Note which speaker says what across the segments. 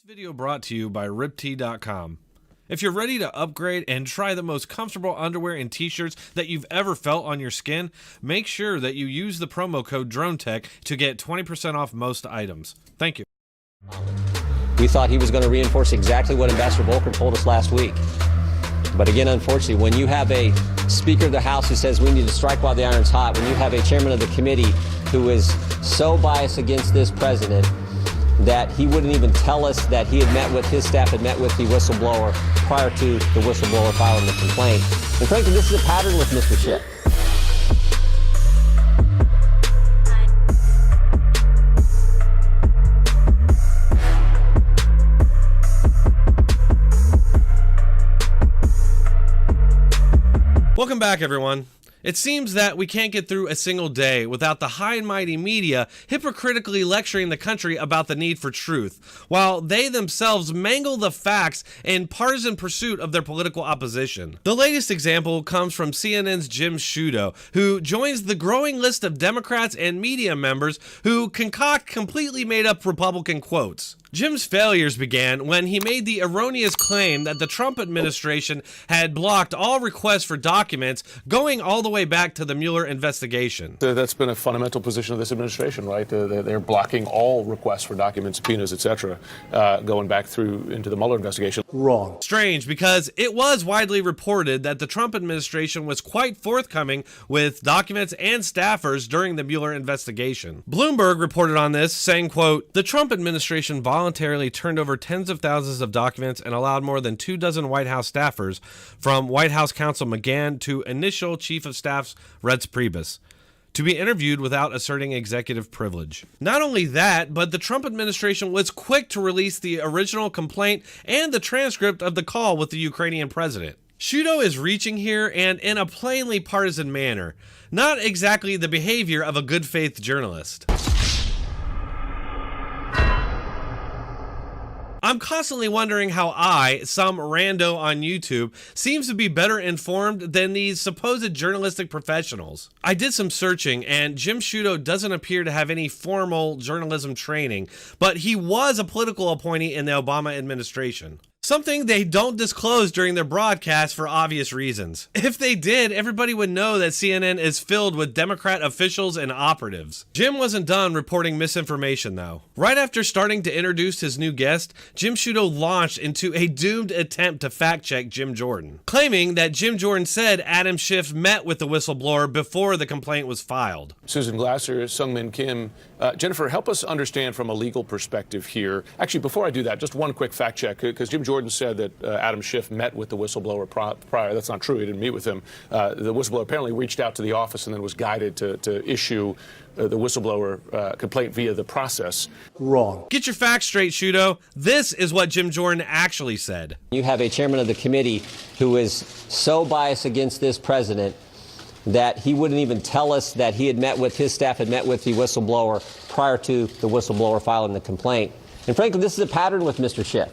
Speaker 1: Video brought to you by RipTee.com. If you're ready to upgrade and try the most comfortable underwear and t-shirts that you've ever felt on your skin, make sure that you use the promo code DroneTech to get 20% off most items. Thank you.
Speaker 2: We thought he was going to reinforce exactly what Ambassador Volker told us last week. But again, unfortunately, when you have a Speaker of the House who says we need to strike while the iron's hot, when you have a chairman of the committee who is so biased against this president that he wouldn't even tell us that he had met with, his staff had met with the whistleblower prior to the whistleblower filing the complaint. And frankly, this is a pattern with Mr. Schiff.
Speaker 1: Welcome back, everyone. It seems that we can't get through a single day without the high and mighty media hypocritically lecturing the country about the need for truth, while they themselves mangle the facts in partisan pursuit of their political opposition. The latest example comes from CNN's Jim Sciutto, who joins the growing list of Democrats and media members who concoct completely made-up Republican quotes. Jim's failures began when he made the erroneous claim that the Trump administration had blocked all requests for documents going all the way back to the Mueller investigation.
Speaker 3: That's been a fundamental position of this administration, right? They're blocking all requests for documents, subpoenas, etc., going back through into the Mueller investigation.
Speaker 4: Wrong.
Speaker 1: Strange, because it was widely reported that the Trump administration was quite forthcoming with documents and staffers during the Mueller investigation. Bloomberg reported on this, saying, quote, "The Trump administration voluntarily turned over tens of thousands of documents and allowed more than 24 White House staffers, from White House counsel McGahn to initial Chief of Staff's Reince Priebus, to be interviewed without asserting executive privilege." Not only that, but the Trump administration was quick to release the original complaint and the transcript of the call with the Ukrainian president. Sciutto is reaching here, and in a plainly partisan manner, not exactly the behavior of a good faith journalist. I'm constantly wondering how I, some rando on YouTube, seems to be better informed than these supposed journalistic professionals. I did some searching, and Jim Sciutto doesn't appear to have any formal journalism training, but he was a political appointee in the Obama administration. Something they don't disclose during their broadcast for obvious reasons. If they did, everybody would know that CNN is filled with Democrat officials and operatives. Jim wasn't done reporting misinformation, though. Right after starting to introduce his new guest, Jim Sciutto launched into a doomed attempt to fact-check Jim Jordan, claiming that Jim Jordan said Adam Schiff met with the whistleblower before the complaint was filed.
Speaker 3: Susan Glasser, Sungmin Kim, Jennifer, help us understand from a legal perspective here. Actually, before I do that, just one quick fact check, because Jim Jordan said that Adam Schiff met with the whistleblower prior. That's not true. He didn't meet with him. The whistleblower apparently reached out to the office and then was guided to issue the whistleblower complaint via the process.
Speaker 4: Wrong.
Speaker 1: Get your facts straight, Sciutto. This is what Jim Jordan actually said.
Speaker 2: You have a chairman of the committee who is so biased against this president that he wouldn't even tell us that he had met with, his staff had met with the whistleblower prior to the whistleblower filing the complaint. And frankly, this is a pattern with Mr. Schiff.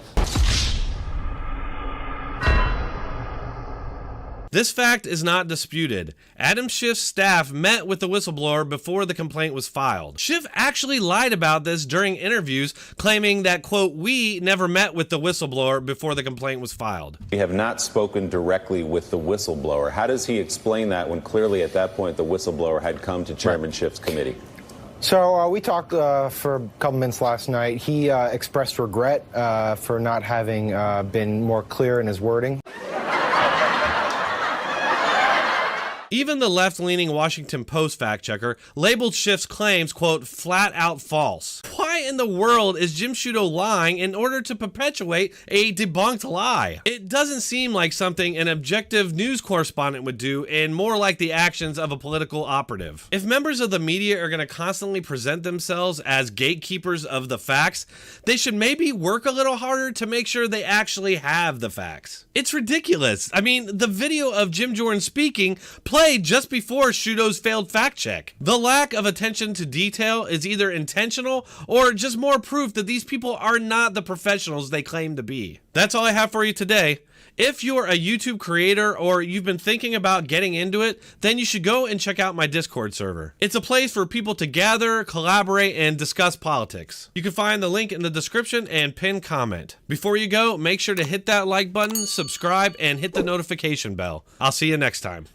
Speaker 1: This fact is not disputed. Adam Schiff's staff met with the whistleblower before the complaint was filed. Schiff actually lied about this during interviews, claiming that, quote, "we never met with the whistleblower before the complaint was filed."
Speaker 5: We have not spoken directly with the whistleblower. How does he explain that when clearly at that point the whistleblower had come to Chairman Schiff's committee?
Speaker 6: So we talked for a couple minutes last night. He expressed regret for not having been more clear in his wording.
Speaker 1: Even the left-leaning Washington Post fact-checker labeled Schiff's claims, quote, "flat-out false." Why in the world is Jim Sciutto lying in order to perpetuate a debunked lie? It doesn't seem like something an objective news correspondent would do, and more like the actions of a political operative. If members of the media are going to constantly present themselves as gatekeepers of the facts, they should maybe work a little harder to make sure they actually have the facts. It's ridiculous. I mean, the video of Jim Jordan speaking played just before Sciutto's failed fact check. The lack of attention to detail is either intentional or just more proof that these people are not the professionals they claim to be. That's all I have for you today. If you're a YouTube creator or you've been thinking about getting into it, then you should go and check out my Discord server. It's a place for people to gather, collaborate, and discuss politics. You can find the link in the description and pinned comment. Before you go, make sure to hit that like button, subscribe, and hit the notification bell. I'll see you next time.